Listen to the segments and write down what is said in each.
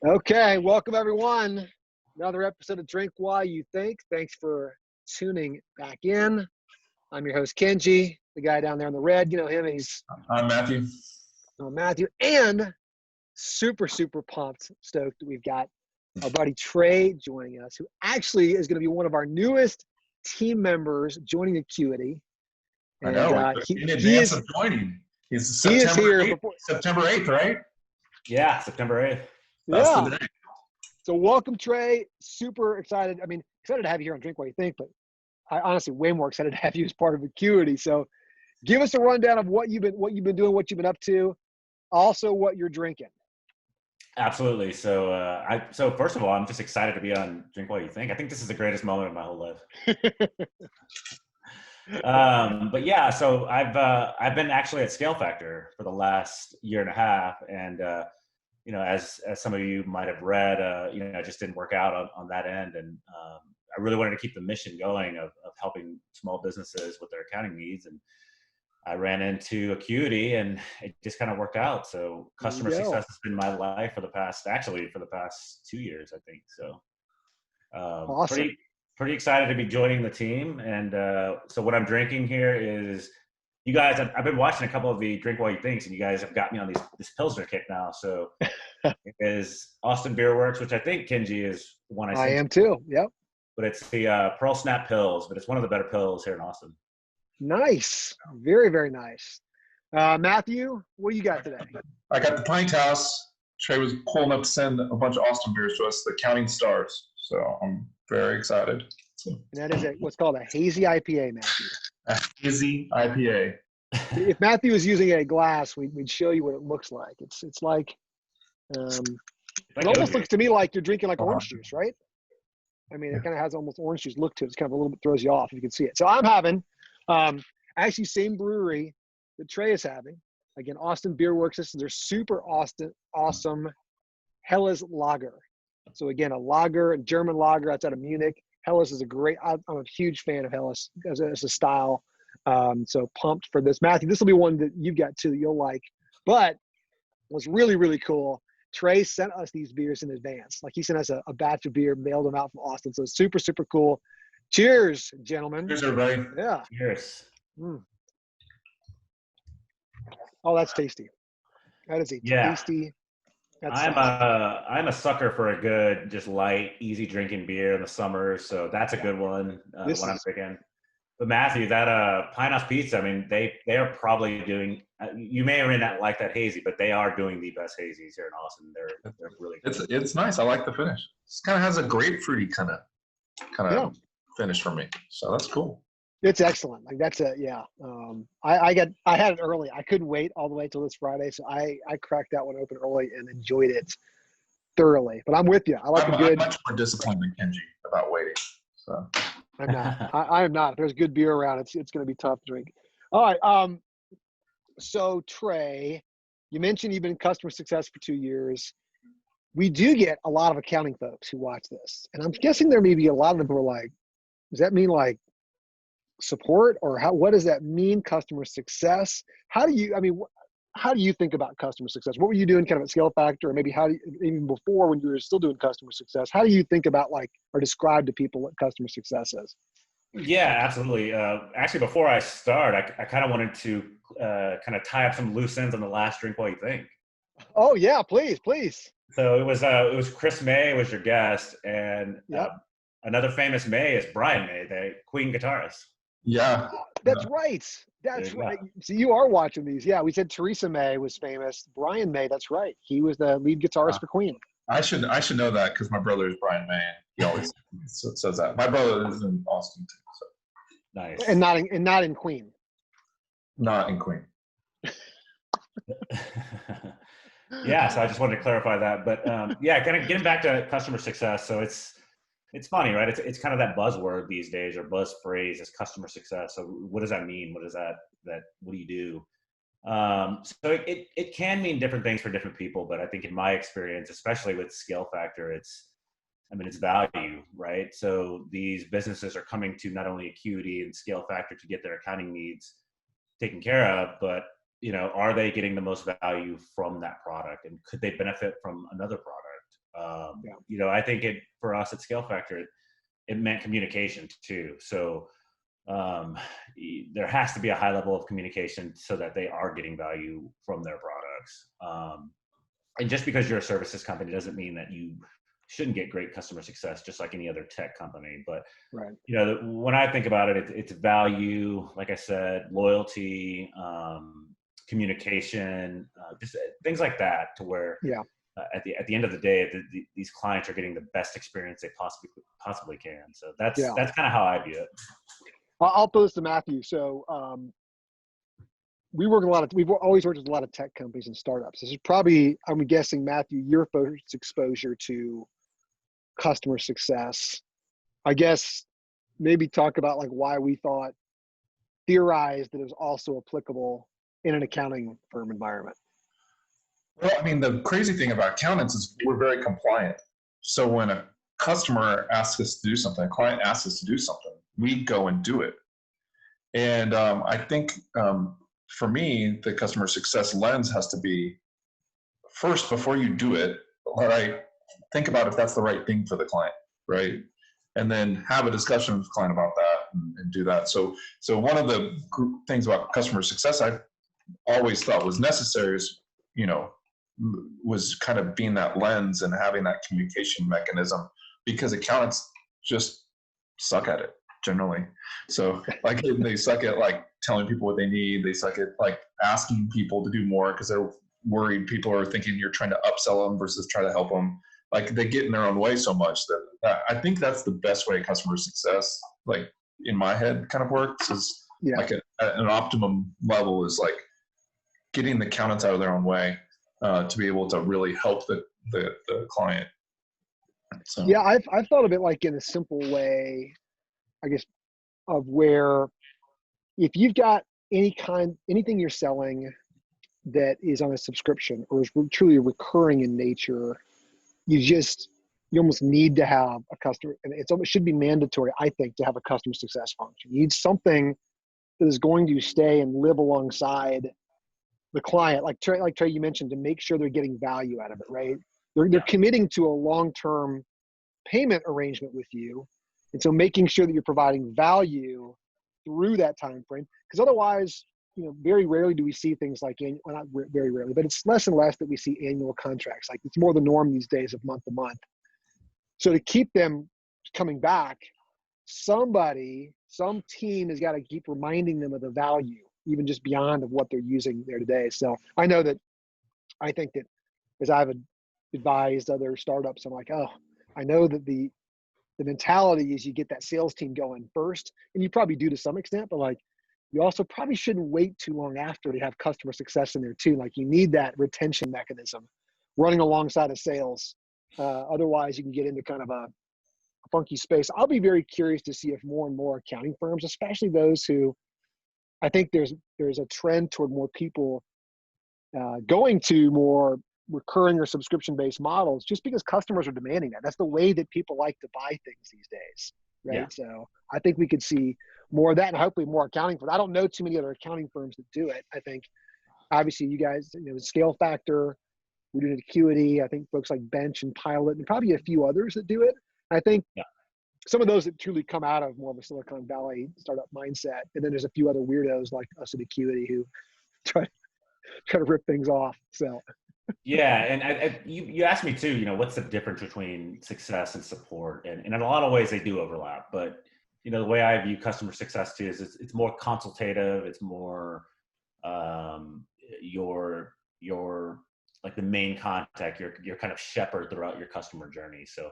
Okay, welcome everyone. Another episode of Drink While You Think. Thanks for tuning back in. I'm your host, Kenji, the guy down there in the red. You know him, he's I'm Matthew. Matthew. And super pumped, stoked that we've got our buddy Trey joining us, who actually is going to be one of our newest team members joining Acuity. I know, in advance of joining. He's September 8th, right? Yeah, September 8th. That's Yeah. the day. So welcome, Trey. Super excited. I mean, excited to have you here on Drink While You Think, but I honestly way more excited to have you as part of Acuity. So give us a rundown of what you've been doing, what you've been up to, also what you're drinking. Absolutely. So so first of all, I'm just excited to be on Drink While You Think. I think this is the greatest moment of my whole life. But yeah, so I've been actually at ScaleFactor for the last year and a half, and you know, as some of you might have read, you know, it just didn't work out on that end, and I really wanted to keep the mission going of helping small businesses with their accounting needs, and I ran into Acuity, and it just kind of worked out. So customer success has been my life for the past 2 years, I think. So Awesome. pretty excited to be joining the team. And so what I'm drinking here is, you guys, I've been watching a couple of the Drink While You Thinks, and you guys have got me on this Pilsner kick now. So it is Austin Beerworks, which I think Kenji is one I am too. Yep. But it's the Pearl Snap Pills, but it's one of the better pills here in Austin. Nice. Very nice. Matthew, what do you got today? I got the Penthouse. Trey was cool enough to send a bunch of Austin beers to us, the Counting Stars. So I'm very excited. And that is what's called a hazy IPA, Matthew. A hazy IPA. If Matthew was using a glass, we'd show you what it looks like. It's like it almost looks to me like you're drinking like orange juice, right? I mean, it kind of has almost orange juice look to it. It's kind of a little bit throws you off if you can see it. So I'm having actually same brewery that Trey is having. Again, Austin Beerworks. This is their super awesome Helles lager. So again, a German lager outside of Munich. Helles is I'm a huge fan of Helles as a style. So pumped for this. Matthew, this will be one that you've got too that you'll like. But what's really cool, Trey sent us these beers in advance. Like he sent us a batch of beer, mailed them out from Austin. So it's super cool. Cheers, gentlemen. Cheers, everybody. Yeah. Cheers. Oh, that's tasty. That is tasty. I'm a sucker for a good, just light, easy drinking beer in the summer. So that's a good one when I'm drinking. But Matthew, that Penthouse Pizza, I mean, they are probably doing. You may or may not like that hazy, but they are doing the best hazies here in Austin. They're really good. It's nice. I like the finish. It kind of has a grapefruity kind of finish for me. So that's cool. It's excellent. Like that's I had it early. I couldn't wait all the way till this Friday, so I cracked that one open early and enjoyed it thoroughly. But I'm with you. I'm much more disciplined than Kenji about waiting. So I'm not. I am not. If there's good beer around, it's going to be tough to drink. All right. So Trey, you mentioned you've been in customer success for 2 years. We do get a lot of accounting folks who watch this, and I'm guessing there may be a lot of them who are like, does that mean like support, or what does that mean, customer success? How do you think about customer success? What were you doing kind of at ScaleFactor, or maybe even before when you were still doing customer success? How do you think about or describe to people what customer success is? Yeah, absolutely. Actually, before I start, I kind of wanted to kind of tie up some loose ends on the last Drink While You Think. Oh yeah, please. So it was Chris May was your guest, and another famous May is Brian May, the Queen guitarist. Yeah, that's right. That's right. So you are watching these. Yeah, we said Theresa May was famous. Brian May, that's right. He was the lead guitarist for Queen. I should know that because my brother is Brian May. He always says that. My brother is in Austin too. So. Nice. And not in Queen. Not in Queen. Yeah, so I just wanted to clarify that. But kind of getting back to customer success. So it's funny, right? It's kind of that buzzword these days, or buzz phrase, is customer success. So what does that mean? What do you do? So it can mean different things for different people, but I think in my experience, especially with ScaleFactor, it's value, right? So these businesses are coming to not only Acuity and ScaleFactor to get their accounting needs taken care of, but are they getting the most value from that product, and could they benefit from another product? I think for us at ScaleFactor, it meant communication too. So there has to be a high level of communication so that they are getting value from their products. And just because you're a services company doesn't mean that you shouldn't get great customer success, just like any other tech company. But, right. When I think about it, it's value, like I said, loyalty, communication, just things like that, to where at the end of the day, these clients are getting the best experience they possibly can. So that's kind of how I view it. I'll pose to Matthew. So we've always worked with a lot of tech companies and startups. This is probably, I'm guessing, Matthew, your first exposure to customer success. I guess maybe talk about like why we theorized that it was also applicable in an accounting firm environment. Well, I mean, the crazy thing about accountants is we're very compliant. So when a customer asks us to do something, a client asks us to do something, we go and do it. And I think for me, the customer success lens has to be first, before you do it, think about if that's the right thing for the client, right? And then have a discussion with the client about that and do that. So one of the things about customer success I always thought was necessary is, was kind of being that lens and having that communication mechanism, because accountants just suck at it generally. So like they suck at like telling people what they need. They suck at like asking people to do more because they're worried people are thinking you're trying to upsell them versus try to help them. Like they get in their own way so much that I think that's the best way customer success, like in my head, kind of works, is like at an optimum level is like getting the accountants out of their own way to be able to really help the client. So. Yeah, I've thought of it like in a simple way, I guess, of where if you've got anything you're selling that is on a subscription or is truly recurring in nature, you almost need to have a customer, and it should be mandatory, I think, to have a customer success function. You need something that is going to stay and live alongside the client, like Trey, you mentioned, to make sure they're getting value out of it, right? They're committing to a long-term payment arrangement with you. And so making sure that you're providing value through that time frame, because otherwise, very rarely do we see things like, well, not very rarely, but it's less and less that we see annual contracts. Like it's more the norm these days of month to month. So to keep them coming back, some team has got to keep reminding them of the value, even just beyond of what they're using there today. So I think that as I've advised other startups, I'm like, I know that the mentality is you get that sales team going first, and you probably do to some extent, but like you also probably shouldn't wait too long after to have customer success in there too. Like you need that retention mechanism running alongside of sales. Otherwise you can get into kind of a funky space. I'll be very curious to see if more and more accounting firms, especially those who, I think there's a trend toward more people going to more recurring or subscription-based models, just because customers are demanding that. That's the way that people like to buy things these days, right? Yeah. So I think we could see more of that, and hopefully more accounting firms. I don't know too many other accounting firms that do it. I think obviously you guys, ScaleFactor, we're doing Acuity. I think folks like Bench and Pilot, and probably a few others that do it. I think some of those that truly come out of more of a Silicon Valley startup mindset, and then there's a few other weirdos like us at Acuity who try to rip things off. So. Yeah, and you asked me too, what's the difference between success and support? And in a lot of ways they do overlap, but the way I view customer success too is it's more consultative, it's more your like the main contact, your kind of shepherd throughout your customer journey. So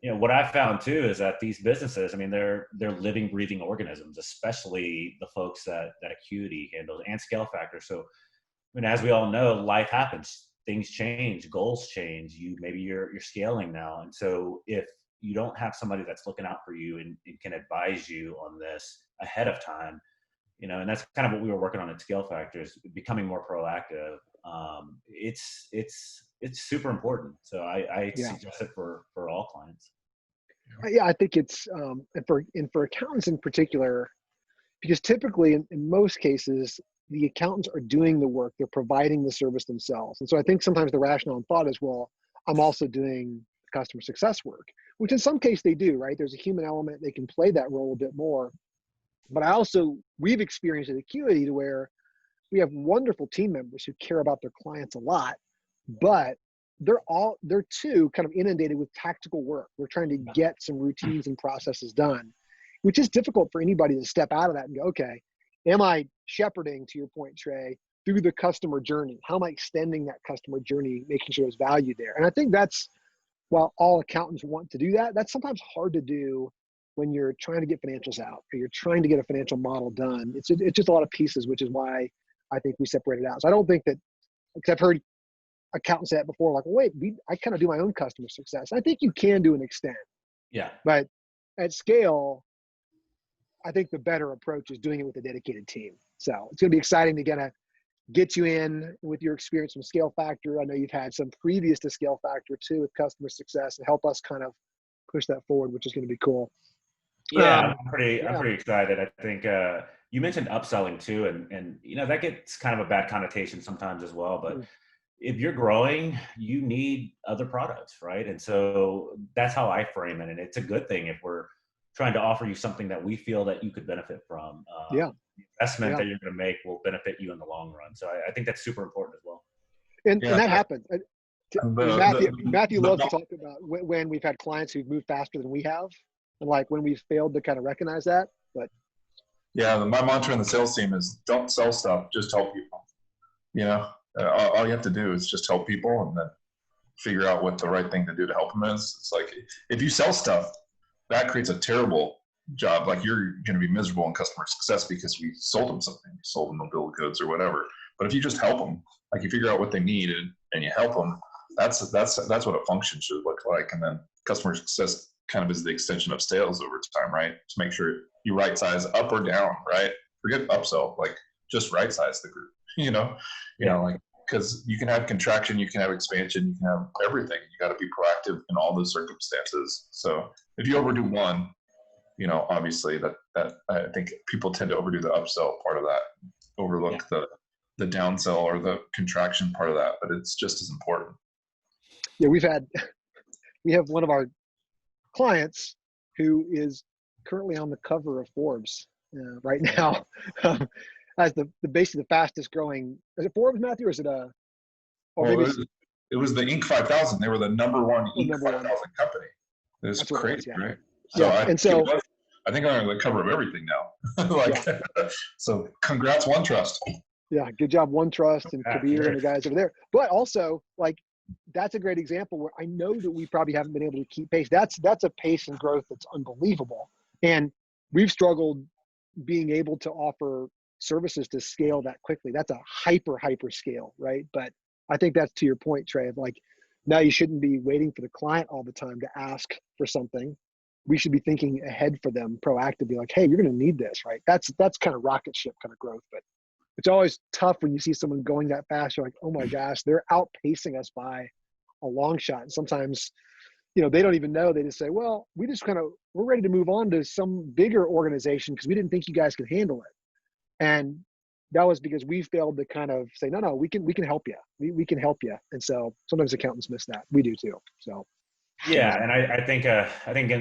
what I found too is that these businesses, I mean, they're living, breathing organisms, especially the folks that Acuity handles and ScaleFactor. So I mean, as we all know, life happens. Things change, goals change. Maybe you're scaling now, and so if you don't have somebody that's looking out for you and can advise you on this ahead of time, and that's kind of what we were working on at ScaleFactor, is becoming more proactive. It's super important. So I suggest it for all clients. Yeah, I think it's and for accountants in particular, because typically in most cases, the accountants are doing the work, they're providing the service themselves. And so I think sometimes the rationale and thought is, well, I'm also doing customer success work, which in some case they do, right? There's a human element. They can play that role a bit more. But we've experienced at Acuity to where we have wonderful team members who care about their clients a lot, but they're too kind of inundated with tactical work. They're trying to get some routines and processes done, which is difficult for anybody to step out of that and go, okay, am I shepherding, to your point, Trey, through the customer journey? How am I extending that customer journey, making sure there's value there? And I think that's, while all accountants want to do that, that's sometimes hard to do when you're trying to get financials out or you're trying to get a financial model done. It's just a lot of pieces, which is why I think we separate it out. So I don't think that, because I've heard accountants say that before, like, well, wait, I kind of do my own customer success. I think you can to an extent. Yeah. But at scale, I think the better approach is doing it with a dedicated team. So it's going to be exciting to get you in with your experience from ScaleFactor. I know you've had some previous to ScaleFactor too with customer success, and help us kind of push that forward, which is going to be cool. Yeah, I'm pretty excited. I think you mentioned upselling too, and that gets kind of a bad connotation sometimes as well. But if you're growing, you need other products, right? And so that's how I frame it, and it's a good thing if we're trying to offer you something that we feel that you could benefit from. The investment that you're going to make will benefit you in the long run. So I think that's super important as well. And that happens. Matthew loves to talk about when we've had clients who've moved faster than we have, and like when we've failed to kind of recognize that. But my mantra in the sales team is don't sell stuff, just help people. All you have to do is just help people and then figure out what the right thing to do to help them is. It's like, if you sell stuff, that creates a terrible job. Like, you're going to be miserable in customer success because we sold them something. You sold them a bill of goods or whatever. But if you just help them, like you figure out what they need and you help them, that's what a function should look like. And then customer success kind of is the extension of sales over time, right? To make sure you right size up or down, right? Forget upsell, like just right size the group, like, because you can have contraction, you can have expansion, you can have everything. You got to be proactive in all those circumstances. So if you overdo one, obviously that I think people tend to overdo the upsell part of that, overlook the downsell or the contraction part of that, but it's just as important. Yeah, we have one of our clients who is currently on the cover of Forbes right now as basically the fastest growing. Is it Forbes, Matthew, or is it it was the Inc. 5000. They were the number one Inc. 5000 company. It was crazy, right? So I think I'm on the cover of everything now. So congrats, OneTrust. Yeah, good job, OneTrust and Kabir and the guys over there. But also, like, that's a great example where I know that we probably haven't been able to keep pace. That's a pace and growth that's unbelievable. And we've struggled being able to offer services to scale that quickly. That's a hyper scale, right? But I think that's to your point, Trey, of like, now you shouldn't be waiting for the client all the time to ask for something. We should be thinking ahead for them proactively, like, hey, you're going to need this, right? That's kind of rocket ship kind of growth. But it's always tough when you see someone going that fast. You're like, oh my gosh, they're outpacing us by a long shot. And sometimes, they don't even know. They just say, well, we're ready to move on to some bigger organization because we didn't think you guys could handle it. And that was because we failed to kind of say, no, we can help you. We can help you. And so sometimes accountants miss that. We do too. So. Yeah. And I think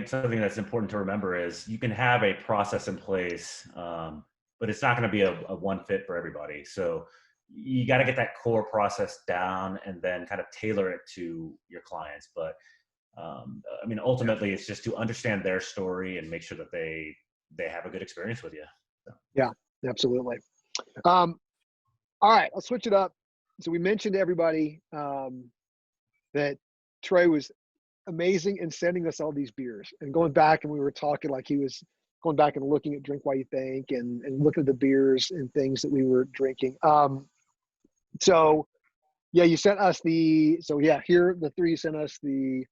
something that's important to remember is you can have a process in place, but it's not going to be a one fit for everybody. So you got to get that core process down and then kind of tailor it to your clients. But ultimately it's just to understand their story and make sure that they have a good experience with you. So. Yeah, absolutely. All right, let's switch it up. So we mentioned to everybody that Trey was amazing in sending us all these beers and going back, and we were talking like he was going back and looking at Drink While You Think and looking at the beers and things that we were drinking. You sent us here the three sent us the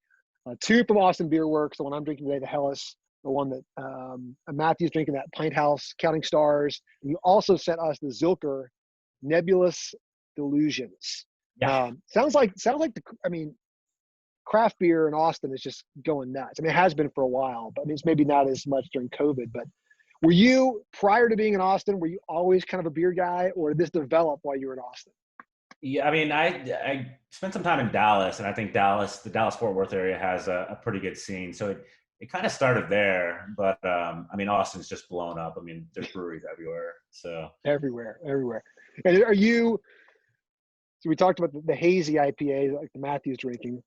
two from Austin Beerworks, the one I'm drinking today, the Hellas, the one that Matthew's drinking, that Penthouse Counting Stars. And you also sent us the Zilker Nebulous Delusions. Yeah. Sounds like craft beer in Austin is just going nuts. I mean, it has been for a while, but it's maybe not as much during COVID. But were you, prior to being in Austin, were you always kind of a beer guy, or did this develop while you were in Austin? Yeah, I mean, I spent some time in Dallas, and I think the Dallas Fort Worth area has a pretty good scene. So it kind of started there, but I mean, Austin's just blown up. I mean, there's breweries everywhere. So Everywhere. And are you? So we talked about the hazy IPA, like the Matthew's drinking.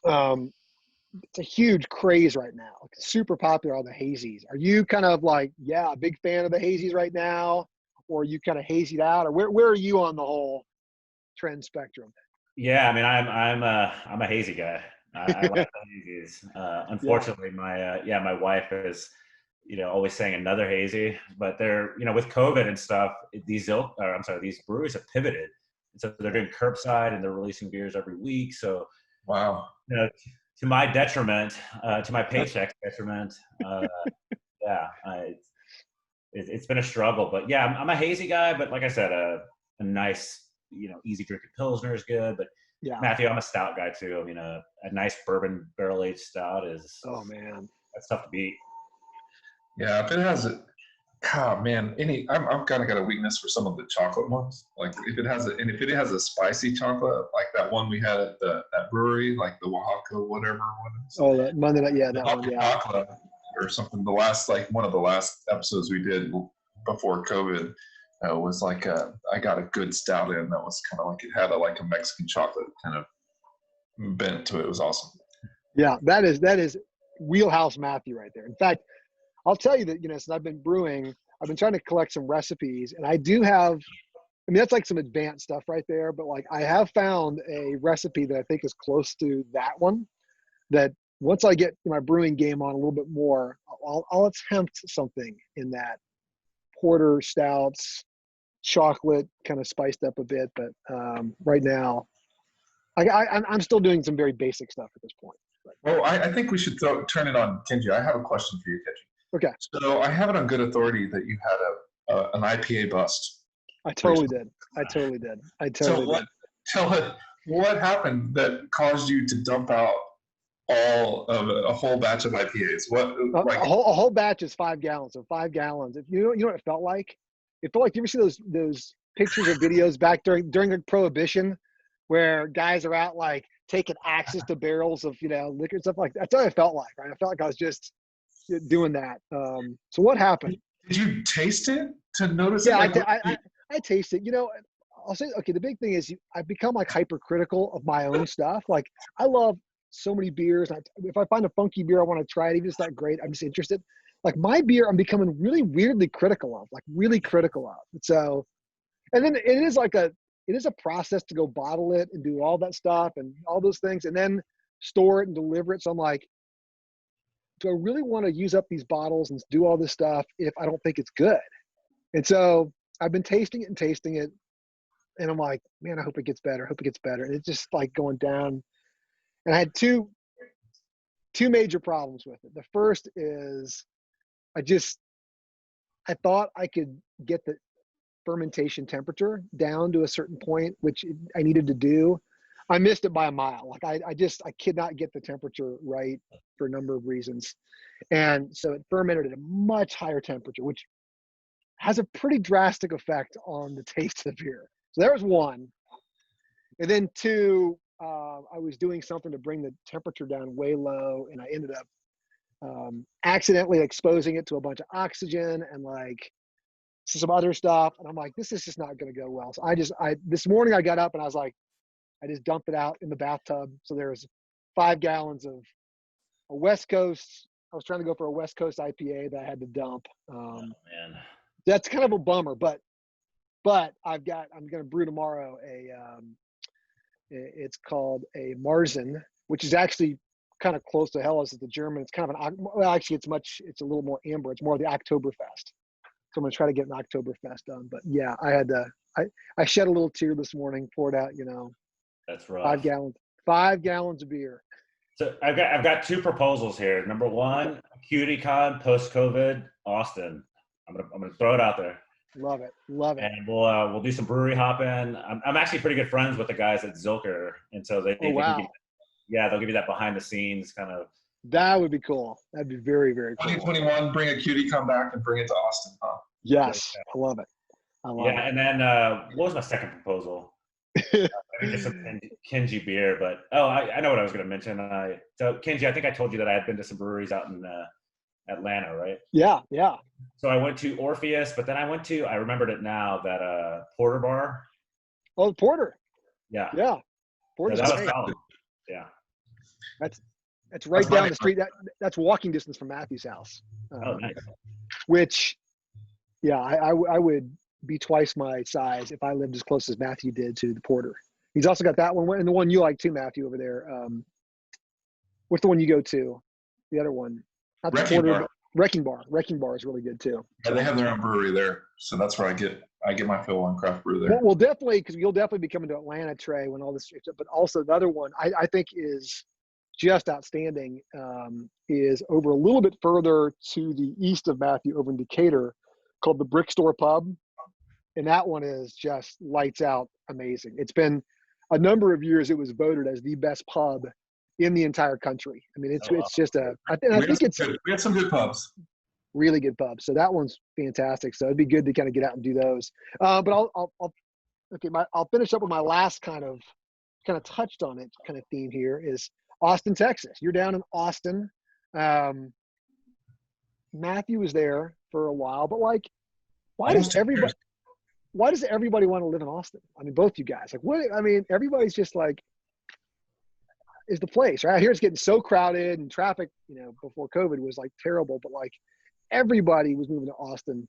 It's a huge craze right now. It's super popular on the hazies. Are you kind of like, yeah, a big fan of the hazies right now, or are you kind of hazied out, or where are you on the whole trend spectrum? yeah, I mean, I'm a hazy guy. I like the hazies. Yeah. Unfortunately, my wife is, always saying another hazy, but they're, with COVID and stuff, these breweries have pivoted, and so they're doing curbside and they're releasing beers every week. So, Wow. to my detriment, to my paycheck detriment, yeah, it's been a struggle. But yeah, I'm a hazy guy, but like I said, a nice, easy drinking Pilsner is good. But Yeah. Matthew, I'm a stout guy too. I mean, a nice bourbon barrel aged stout is, Oh man, that's tough to beat. Yeah, if it has a, God, man, I've kind of got a weakness for some of the chocolate ones. Like if it has a spicy chocolate, like that one we had at that brewery, like the Oaxaca, whatever one is. oh, that Monday night, yeah, that one, The yeah. chocolate or something. One of the last episodes we did before COVID was like I got a good stout in that was kind of like it had a Mexican chocolate kind of bent to it. It was awesome. Yeah, that is wheelhouse Matthew right there. In fact, I'll tell you that, since I've been brewing, I've been trying to collect some recipes, and I do have, I mean, that's like some advanced stuff right there, but like I have found a recipe that I think is close to that one, that once I get my brewing game on a little bit more, I'll attempt something in that porter stouts, chocolate kind of spiced up a bit. But right now, I'm still doing some very basic stuff at this point. Well, I think we should turn it on Kenji. I have a question for you, Kenji. Okay. So I have it on good authority that you had an IPA bust. I totally did. Tell it what happened that caused you to dump out all of a whole batch of IPAs. A whole batch is 5 gallons. So 5 gallons. If you know what it felt like? It felt like, you ever see those pictures or videos back during the Prohibition, where guys are out like taking axes to barrels of liquor and stuff like that. That's what it felt like, right? I felt like I was just doing that. So what happened? Did you taste it to notice? Yeah, I taste it. I'll say, okay, the big thing is I've become like hypercritical of my own stuff. Like I love so many beers. If I find a funky beer, I want to try it. Even if it's not great, I'm just interested. Like my beer, I'm becoming really weirdly critical of, So, and then it is a process to go bottle it and do all that stuff and all those things, and then store it and deliver it. So I'm like, do I really want to use up these bottles and do all this stuff if I don't think it's good? And so I've been tasting it, and I'm like, man, I hope it gets better. And it's just like going down. And I had two major problems with it. The first is I thought I could get the fermentation temperature down to a certain point, which I needed to do. I missed it by a mile. Like I could not get the temperature right for a number of reasons. And so it fermented at a much higher temperature, which has a pretty drastic effect on the taste of the beer. So there was one. And then two, I was doing something to bring the temperature down way low, and I ended up accidentally exposing it to a bunch of oxygen and like some other stuff. And I'm like, this is just not going to go well. So this morning I got up and I was like, I just dumped it out in the bathtub. So there's 5 gallons of a West Coast. I was trying to go for a West Coast IPA that I had to dump. Oh, man. That's kind of a bummer, but I'm going to brew tomorrow it's called a Marzen, which is actually kind of close to Helles as the German. It's kind of it's a little more amber. It's more of the Oktoberfest. So I'm going to try to get an Oktoberfest done. But yeah, I shed a little tear this morning, poured out, That's rough. 5 gallons of beer. So I've got 2 proposals here. Number 1, Acuity Con post-COVID, Austin. I'm gonna throw it out there. Love it. And we'll do some brewery hopping. I'm actually pretty good friends with the guys at Zilker, and so they'll give you that behind the scenes kind of. That would be cool. That'd be very, very cool. 2021, bring Acuity, come back and bring it to Austin, huh? Yes, I love it. And then what was my second proposal? Maybe just some Kenji beer, but I know what I was going to mention. So Kenji, I think I told you that I had been to some breweries out in Atlanta, right? Yeah. So I went to Orpheus, but then I remembered it now, that Porter Bar. Oh, Porter. Yeah. Porter's that was great. solid. Yeah. That's right down the street. That's walking distance from Matthew's house. Nice. Which, yeah, I would be twice my size if I lived as close as Matthew did to the Porter. He's also got that one, and the one you like too, Matthew, over there. What's the one you go to? The other one, not the Wrecking Porter. Bar. Wrecking Bar. Wrecking Bar is really good too. Yeah, they have their own brewery there, so that's where I get my fill on craft brew there. Well, definitely, because you'll definitely be coming to Atlanta, Trey, when all this. But also the other one I think is just outstanding, is over a little bit further to the east of Matthew, over in Decatur, called the Brick Store Pub, and that one is just lights out amazing. It's been a number of years. It was voted as the best pub in the entire country. I mean, it's just I think it's we had some good pubs. Really good pub. So that one's fantastic. So it'd be good to kind of get out and do those. But I'll finish up with my last kind of touched on it kind of theme here is Austin, Texas. You're down in Austin. Matthew was there for a while, but like, why does everybody want to live in Austin? I mean, both you guys, like, what? I mean, everybody's just like, is the place, right? I hear it's getting so crowded and traffic, before COVID was like terrible, but like everybody was moving to Austin.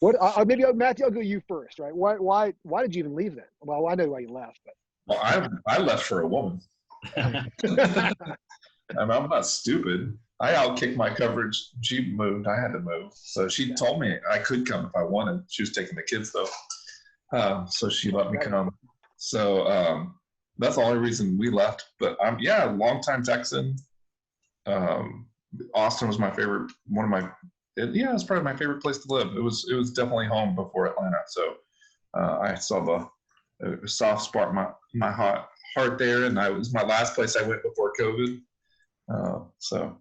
Maybe Matthew, I'll go you first, right? Why did you even leave then? Well, I know why you left, but. Well, I left for a woman. I'm not stupid. I outkicked my coverage. She moved. I had to move. So she told me I could come if I wanted. She was taking the kids though. So she let me come. So that's the only reason we left. But longtime Texan. Austin was my favorite. It's probably my favorite place to live. It was definitely home before Atlanta. So I saw the soft spot in my heart there, and it was my last place I went before COVID.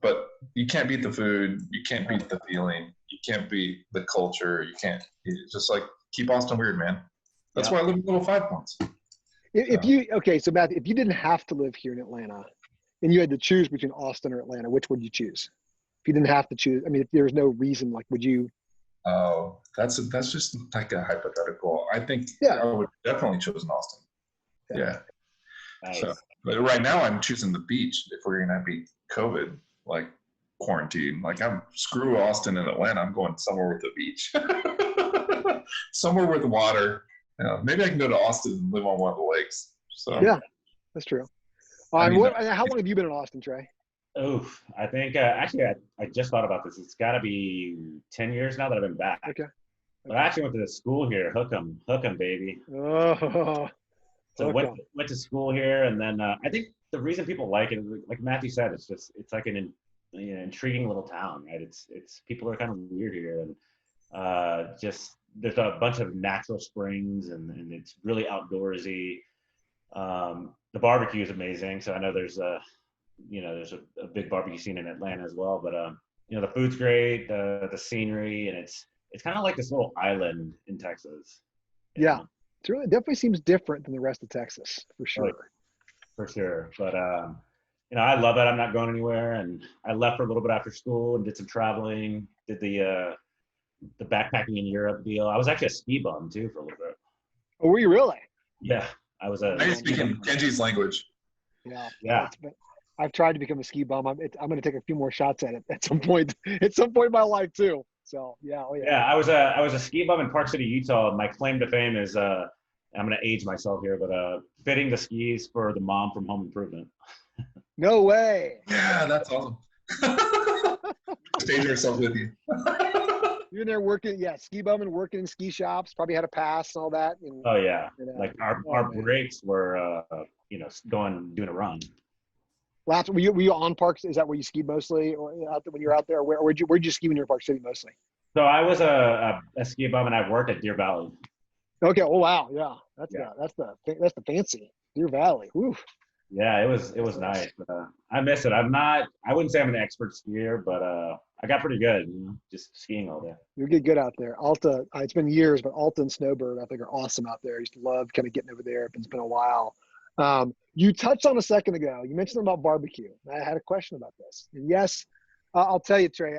But you can't beat the food, you can't beat the feeling, you can't beat the culture, just like keep Austin weird, man. That's why I live in Little 5 Points. So Matthew, if you didn't have to live here in Atlanta and you had to choose between Austin or Atlanta, which would you choose? If you didn't have to choose, I mean, if there was no reason, like, would you? Oh, that's just like a hypothetical. I think I would definitely chosen Austin. Yeah. Nice. So, but right now I'm choosing the beach if we're gonna be COVID, like quarantine. Like screw Austin and Atlanta. I'm going somewhere with the beach, somewhere with water. Maybe I can go to Austin and live on one of the lakes. So yeah, that's true. How long have you been in Austin, Trey? Oof, I think actually I just thought about this. It's got to be 10 years now that I've been back. Okay. But I actually went to the school here, Hookham, baby. Oh. So went to school here, and then I think the reason people like it, like Matthew said, it's like an intriguing little town, right? It's people are kind of weird here, and just there's a bunch of natural springs, and it's really outdoorsy. The barbecue is amazing, so I know there's a big barbecue scene in Atlanta as well, but the food's great, the scenery, and it's kind of like this little island in Texas. Yeah. It definitely seems different than the rest of Texas, for sure. Right. For sure. But, I love it. I'm not going anywhere. And I left for a little bit after school and did some traveling, did the backpacking in Europe deal. I was actually a ski bum, too, for a little bit. Oh, were you really? Yeah. I was now you're speaking Kenji's language. Yeah. I've tried to become a ski bum. I'm going to take a few more shots at it at some point in my life, too. So yeah. I was a ski bum in Park City, Utah. My claim to fame is I'm going to age myself here, but fitting the skis for the mom from Home Improvement. No way. Yeah, that's awesome. Stage yourself with you. You're in there working, ski bumming, working in ski shops. Probably had a pass and all that. And, oh yeah, like our breaks were doing a run. Last, were you on Parks? Is that where you skied mostly, or when you're out there? Where'd you ski when you were in Park City mostly? So I was a ski bum, and I worked at Deer Valley. Okay. Oh wow. Yeah. That's the fancy Deer Valley. Woo. Yeah, it was nice. But, I miss it. I wouldn't say I'm an expert skier, but I got pretty good, just skiing all day. You get good out there. Alta, it's been years, but Alta and Snowbird, I think, are awesome out there. I used to love kind of getting over there. It's been a while. You touched on a second ago. You mentioned about barbecue. I had a question about this. And yes, I'll tell you, Trey,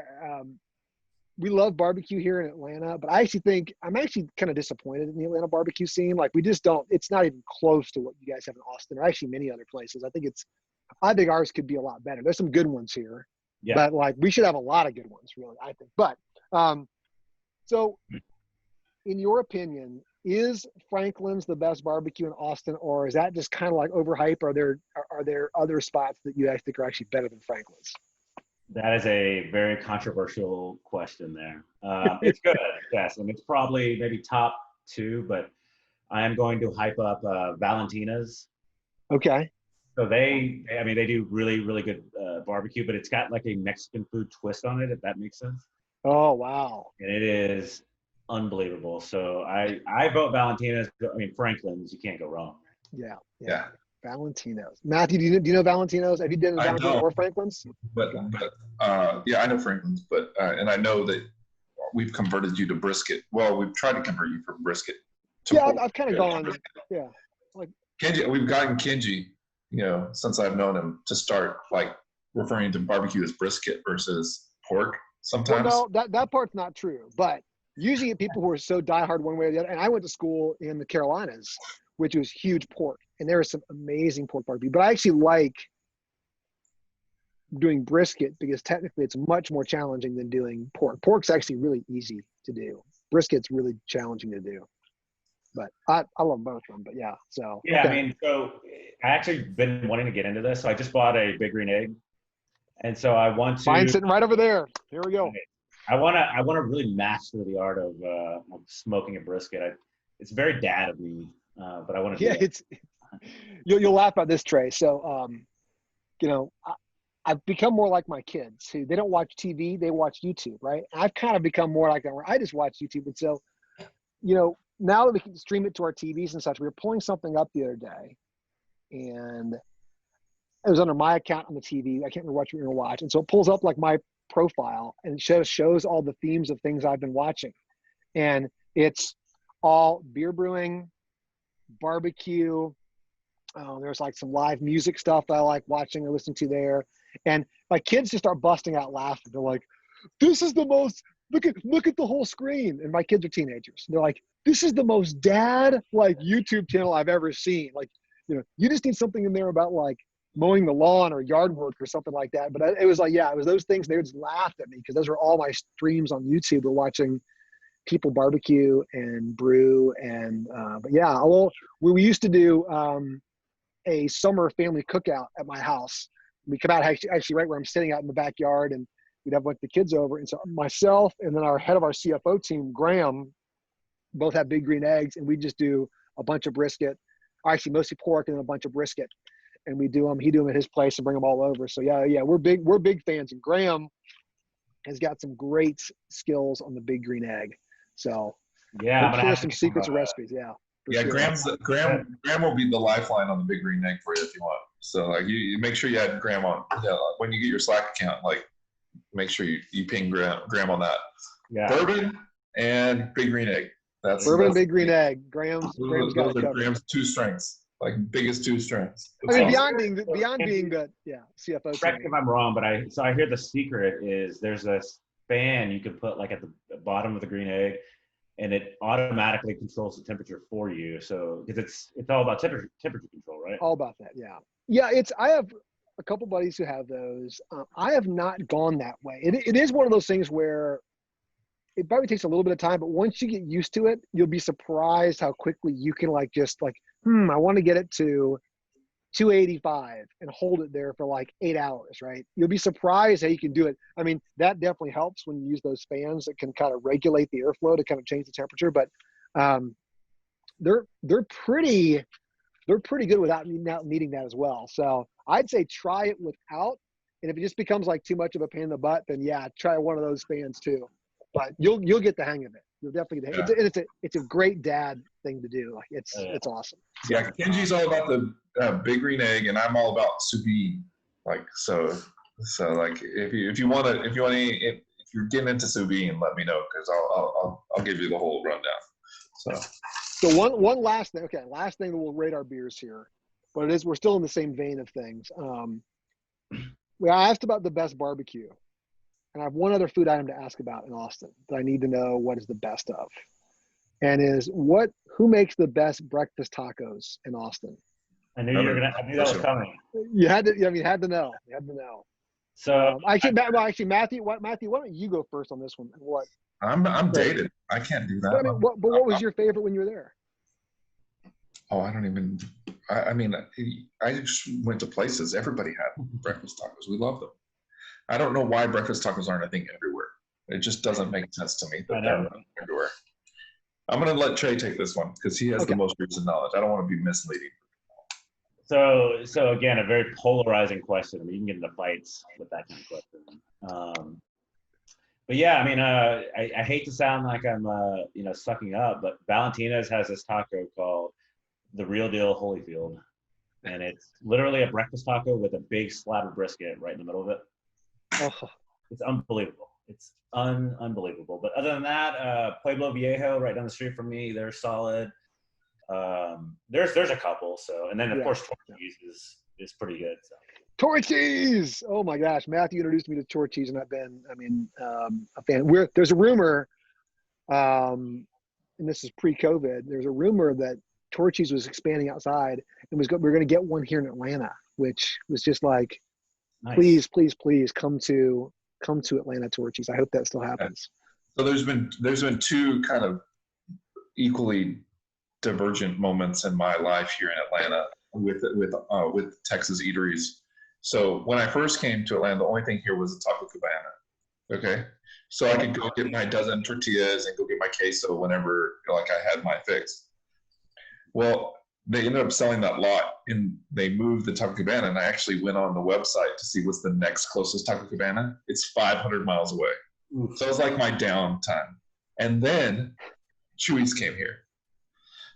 we love barbecue here in Atlanta, but I actually think I'm actually kind of disappointed in the Atlanta barbecue scene. Like we just don't, it's not even close to what you guys have in Austin or actually many other places. I think ours could be a lot better. There's some good ones here, Yeah. but like we should have a lot of good ones really, I think. But, so in your opinion, is Franklin's the best barbecue in Austin, or is that just kind of like overhype? Are there other spots that you guys think are actually better than Franklin's? That is a very controversial question there. It's good, yes, and it's probably maybe top 2, but I am going to hype up Valentina's. Okay. So they do really, really good barbecue, but it's got like a Mexican food twist on it, if that makes sense. Oh, wow. And it is unbelievable. So I vote Valentina's. I mean, Franklin's, you can't go wrong. Yeah. Valentino's. Matthew, do you know Valentino's? Have you done Valentino's or Franklin's? But yeah, I know Franklin's, but and I know that we've converted you to brisket. Well, we've tried to convert you from brisket to Yeah, I've kind of gone. Yeah, like Kenji. We've gotten Kenji, since I've known him, to start like referring to barbecue as brisket versus pork sometimes. Well, no, that part's not true. But usually people who are so diehard one way or the other, and I went to school in the Carolinas, which was huge pork, and there was some amazing pork barbecue. But I actually like doing brisket because technically it's much more challenging than doing pork. Pork's actually really easy to do. Brisket's really challenging to do. But I love both of them. But yeah, so yeah, okay. I mean, so I actually been wanting to get into this. So I just bought a Big Green Egg, and so I want to. Mine's sitting right over there. Here we go. I want to really master the art of smoking a brisket. It's very dad of me, but I want to. Yeah, you'll laugh at this, Trey. So, I've become more like my kids who they don't watch TV, they watch YouTube, right? And I've kind of become more like that where I just watch YouTube. And so, now that we can stream it to our TVs and such, we were pulling something up the other day, and it was under my account on the TV. I can't remember what we were going to watch. And so it pulls up like my profile and shows all the themes of things I've been watching. And it's all beer brewing, barbecue. There's like some live music stuff that I like watching and listening to there. And my kids just start busting out laughing. They're like, this is the most, look at the whole screen. And my kids are teenagers. They're like, this is the most dad like YouTube channel I've ever seen. Like, you just need something in there about like mowing the lawn or yard work or something like that. But it was like, yeah, it was those things. They would just laugh at me because those were all my streams on YouTube. We're watching people barbecue and brew. And, but yeah, well, we used to do a summer family cookout at my house. We come out actually right where I'm sitting out in the backyard, and we'd have a bunch of the kids over. And so myself and then our head of our CFO team, Graham, both have Big Green Eggs, and we just do a bunch of brisket, actually mostly pork and then a bunch of brisket. And we do them, he'd do them at his place and bring them all over. So yeah, we're big fans. And Graham has got some great skills on the Big Green Egg. So yeah, I'm some secrets and recipes. Yeah. Yeah, sure. Graham will be the lifeline on the Big Green Egg for you if you want. So like you make sure you add Graham on. Yeah, when you get your Slack account, like make sure you ping Graham on that. Yeah. Bourbon and Big Green Egg. Bourbon and Big Green Egg. Graham's got it covered. Graham's 2 strengths, like biggest 2 strengths. I mean, beyond being good, yeah, CFO. Correct me if I'm wrong, but I hear the secret is there's a fan you can put like at the bottom of the Green Egg, and it automatically controls the temperature for you. So because it's all about temperature control, right? All about that, yeah. Yeah, I have a couple buddies who have those. I have not gone that way. It is one of those things where it probably takes a little bit of time, but once you get used to it, you'll be surprised how quickly you can I want to get it to 285 and hold it there for like 8 hours, right? You'll be surprised how you can do it. I mean, that definitely helps when you use those fans that can kind of regulate the airflow to kind of change the temperature, but they're pretty good without needing that as well. So I'd say try it without, and if it just becomes like too much of a pain in the butt, then yeah, try one of those fans too. But you'll get the hang of it. You'll definitely get it. It's a great dad thing to do. Like it's awesome. Yeah, Kenji's all about the big green egg, and I'm all about sous vide. Like so like if you're getting into sous vide, let me know because I'll give you the whole rundown. So one last thing. Okay, last thing that we'll rate our beers here, but we're still in the same vein of things. I asked about the best barbecue, and I have one other food item to ask about in Austin that I need to know what is the best of, and who makes the best breakfast tacos in Austin? I knew that was coming. You had to. You had to know. You had to know. So actually, Matthew, why don't you go first on this one? What? I'm dated. I can't do that. But what was your favorite when you were there? Oh, I don't even. I just went to places. Everybody had breakfast tacos. We love them. I don't know why breakfast tacos aren't a thing everywhere. It just doesn't make sense to me that they're everywhere. I'm going to let Trey take this one because he has the most recent knowledge. I don't want to be misleading. So again, a very polarizing question. I mean, you can get into fights with that kind of question. But yeah, I mean, I hate to sound like I'm, sucking up, but Valentina's has this taco called the Real Deal Holyfield, and it's literally a breakfast taco with a big slab of brisket right in the middle of it. Oh. It's unbelievable. It's unbelievable. But other than that, Pueblo Viejo right down the street from me, they're solid. There's a couple. So, and then of course Torchy's is pretty good. So. Torchy's! Oh my gosh, Matthew introduced me to Torchy's, and I've been, a fan. There's a rumor, and this is pre-COVID. There's a rumor that Torchy's was expanding outside, and we're going to get one here in Atlanta, which was just like, nice. Please come to Atlanta Torchy's. I hope that still happens. So there's been two kind of equally divergent moments in my life here in Atlanta with Texas eateries. So when I first came to Atlanta, the only thing here was a Taco Cabana. Okay, so I could go get my dozen tortillas and go get my queso whenever I had my fix. Well, they ended up selling that lot, and they moved the Taco Cabana, and I actually went on the website to see what's the next closest Taco Cabana. It's 500 miles away. Oof. So it was like my downtime. And then Chewy's came here.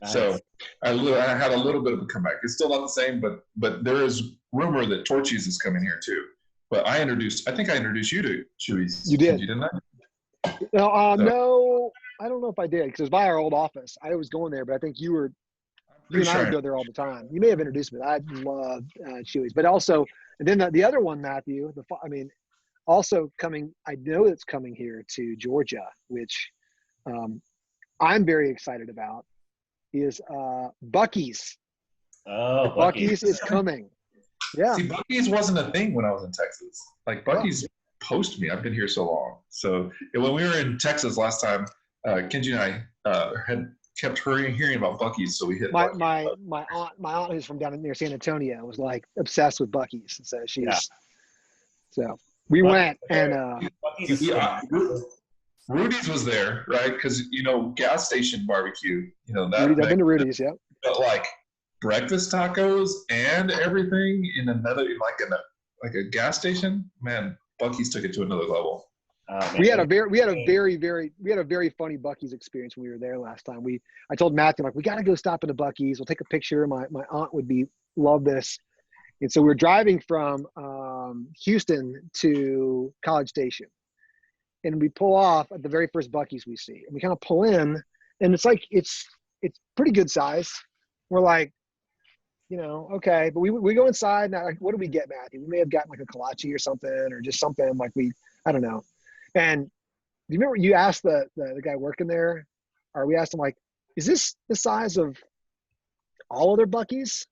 Nice. So I had a little bit of a comeback. It's still not the same, but there is rumor that Torchy's is coming here too. But I think I introduced you to Chewy's. You did. You didn't I? No, I don't know if I did because it was by our old office. I was going there, but I think you and I would go there all the time. You may have introduced me. I love Chewy's, but also, and then the other one, Matthew. Also coming. I know it's coming here to Georgia, which I'm very excited about. Is Buc-ee's. Oh, Buc-ee's is coming. Yeah. See, Buc-ee's wasn't a thing when I was in Texas. Like Buc-ee's post me. I've been here so long. So when we were in Texas last time, Kenji and I had kept hearing about Buc-ee's, so we hit my aunt who's from down near San Antonio was like obsessed with Buc-ee's, so so we went and Rudy's was there, right? Because gas station barbecue, that. I've been to Rudy's, yeah. But like breakfast tacos and everything in another like a gas station, man, Buc-ee's took it to another level. We had a very funny Buc-ee's experience when we were there last time. I told Matthew, we got to go stop at a Buc-ee's. We'll take a picture. My aunt would love this. And so we're driving from Houston to College Station, and we pull off at the very first Buc-ee's we see, and we kind of pull in, and it's pretty good size. We're like, okay, but we go inside now. What do we get, Matthew? We may have gotten like a kolache or something, or just something I don't know. And do you remember you asked the guy working there, or we asked him is this the size of all other Buc-ee's?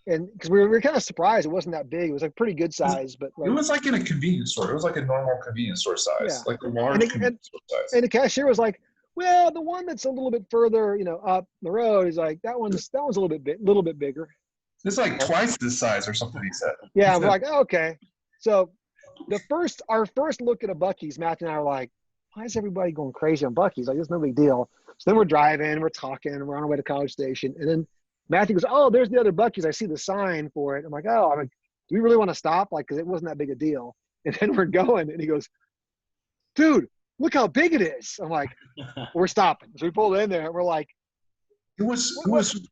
And because we were kind of surprised it wasn't that big. It was pretty good size, but it was like in a convenience store. It was like a normal convenience store size, like a large convenience store size. And the cashier was like, "Well, the one that's a little bit further, up the road is like that one's a little bit bigger. It's like twice this size or something." He said. Yeah, we're like, oh, okay. So our first look at a Buc-ee's, Matthew and I were like, why is everybody going crazy on Buc-ee's? It's no big deal. So then we're driving, we're talking, we're on our way to College Station, and then Matthew goes, "Oh, there's the other Buc-ee's. I see the sign for it." I'm like, "Oh, do we really want to stop? Because it wasn't that big a deal." And then we're going, and he goes, "Dude, look how big it is. I'm like, we're stopping. So we pulled in there and we're like, it was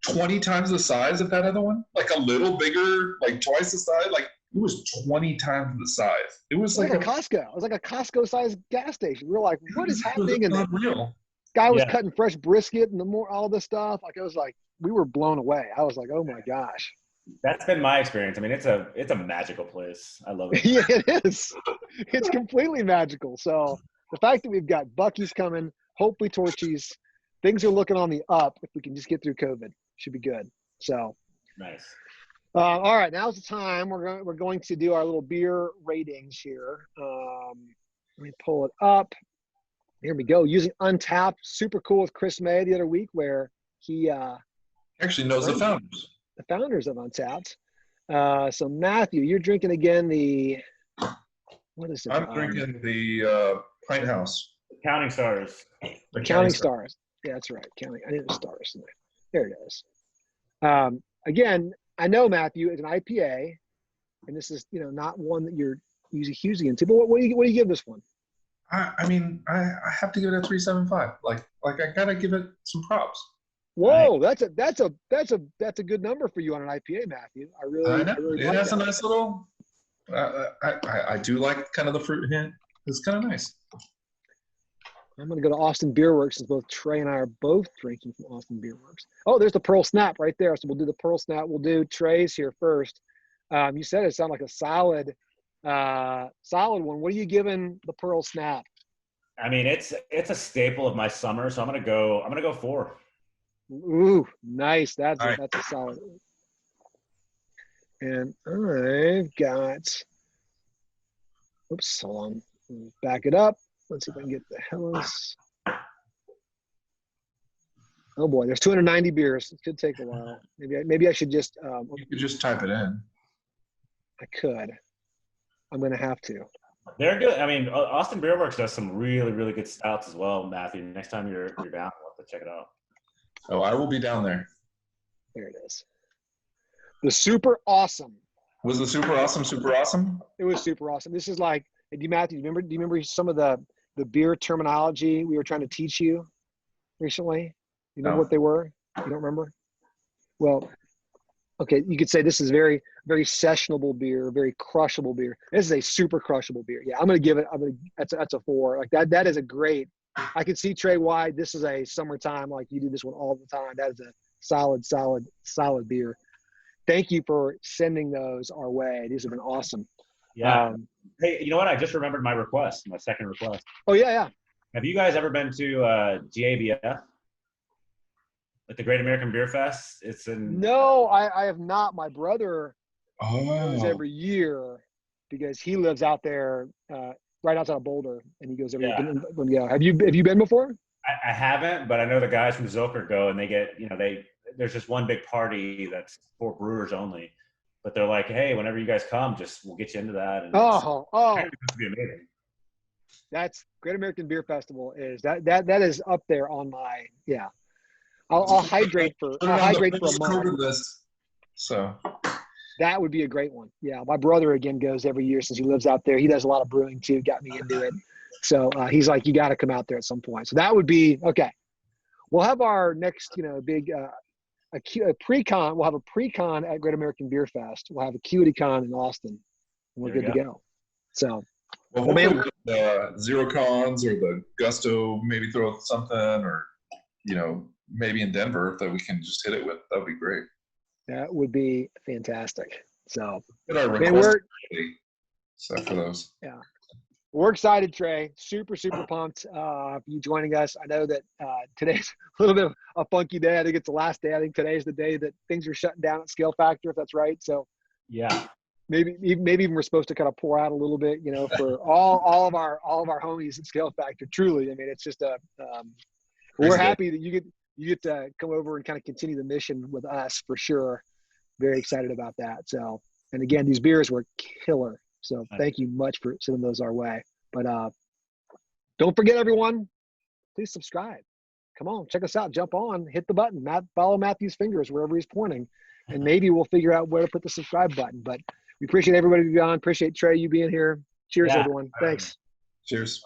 20 times the size of that other one, like a little bigger, like twice the size. Like it was 20 times the size. It was like a Costco. It was like a Costco-sized gas station. We were like, what is happening? And the unreal. guy was cutting fresh brisket and all this stuff. Like it was like we were blown away. I was like, oh my gosh. That's been my experience. I mean, it's a magical place. I love it. Yeah, it is. It's completely magical. So the fact that we've got Buc-ee's coming, hopefully Torchy's, things are looking on the up. If we can just get through COVID, should be good. So Nice. all right, now's the time. We're going to do our little beer ratings here. Let me pull it up. Here we go. Using Untapped, super cool with Chris May the other week, where he Actually knows the founders. The founders of Untapped. So Matthew, you're drinking again what is it? I'm drinking the Penthouse. Counting Stars. The Counting Stars. Yeah, that's right. Counting. I need the stars in there. There it is. Again, I know Matthew is an IPA, and this is not one that you're usually hugely into. But what do you give this one? I mean, I have to give it a 3.75. Like I gotta give it some props. Whoa, that's a good number for you on an IPA, Matthew. I really it like has that. a nice little. I do like kind of the fruit hint. It's kind of nice. I'm going to go to Austin Beerworks since both Trey and I are both drinking from Austin Beerworks. Oh, there's the Pearl Snap right there. So we'll do the Pearl Snap. We'll do Trey's here first. You said it sounded like a solid one. What are you giving the Pearl Snap? I mean, it's a staple of my summer, so I'm gonna go 4. Ooh, nice. That's All right. that's a solid. And I've got. Oops, hold on. Back it up. Let's see if I can get the Hellas. Oh boy, there's 290 beers. It could take a while. Maybe I should just. You could just type it in. I could. I'm gonna have to. They're good. I mean, Austin Beerworks does some really, really good stouts as well, Matthew. Next time you're down, we'll have to check it out. Oh, I will be down there. There it is. The Super Awesome. Was the super awesome? It was super awesome. This is like, Matthew, do you remember some of the beer terminology we were trying to teach you recently? You know what they were? You don't remember? Well, okay, you could say this is very, very sessionable beer, very crushable beer. This is a super crushable beer. Yeah, I'm gonna give it. That's a 4. Like that is a great. I can see Trey why this is a summertime. Like you do this one all the time. That is a solid beer. Thank you for sending those our way. These have been awesome. Yeah. Hey, you know what? I just remembered my second request. Oh yeah. Have you guys ever been to GABF? At the Great American Beer Fest? It's in. No, I have not. My brother goes every year because he lives out there right outside of Boulder, and he goes every year. Yeah. Have you been before? I haven't, but I know the guys from Zilker go, and they get there's just one big party that's for brewers only. But they're like, hey, whenever you guys come, we'll get you into that. And it's going to be amazing. That's Great American Beer Festival is that is up there on my I'll hydrate for a month. List, so that would be a great one. Yeah, my brother again goes every year since he lives out there. He does a lot of brewing too. Got me into it. So he's like, you got to come out there at some point. So that would be okay. We'll have our next big a pre-con. We'll have a pre-con at Great American Beer Fest. We'll have a Acuity con in Austin. And we're good to go. So. Well, hopefully the Zero Cons or the Gusto maybe throw something, or maybe in Denver that we can just hit it with. That would be great. That would be fantastic. So, for those. Yeah. We're excited, Trey. Super, super pumped for you joining us. I know that today's a little bit of a funky day. I think it's the last day. I think today's the day that things are shutting down at ScaleFactor, if that's right. So, yeah. Maybe even we're supposed to kind of pour out a little bit, for all of our homies at ScaleFactor. Truly, I mean, it's just we're happy that you get to come over and kind of continue the mission with us for sure. Very excited about that. So, and again, these beers were killer. So thank you much for sending those our way. But don't forget, everyone, please subscribe. Come on, check us out. Jump on, hit the button. Follow Matthew's fingers wherever he's pointing, and maybe we'll figure out where to put the subscribe button. But we appreciate everybody being on. Appreciate Trey, you being here. Cheers, everyone. Thanks. Cheers.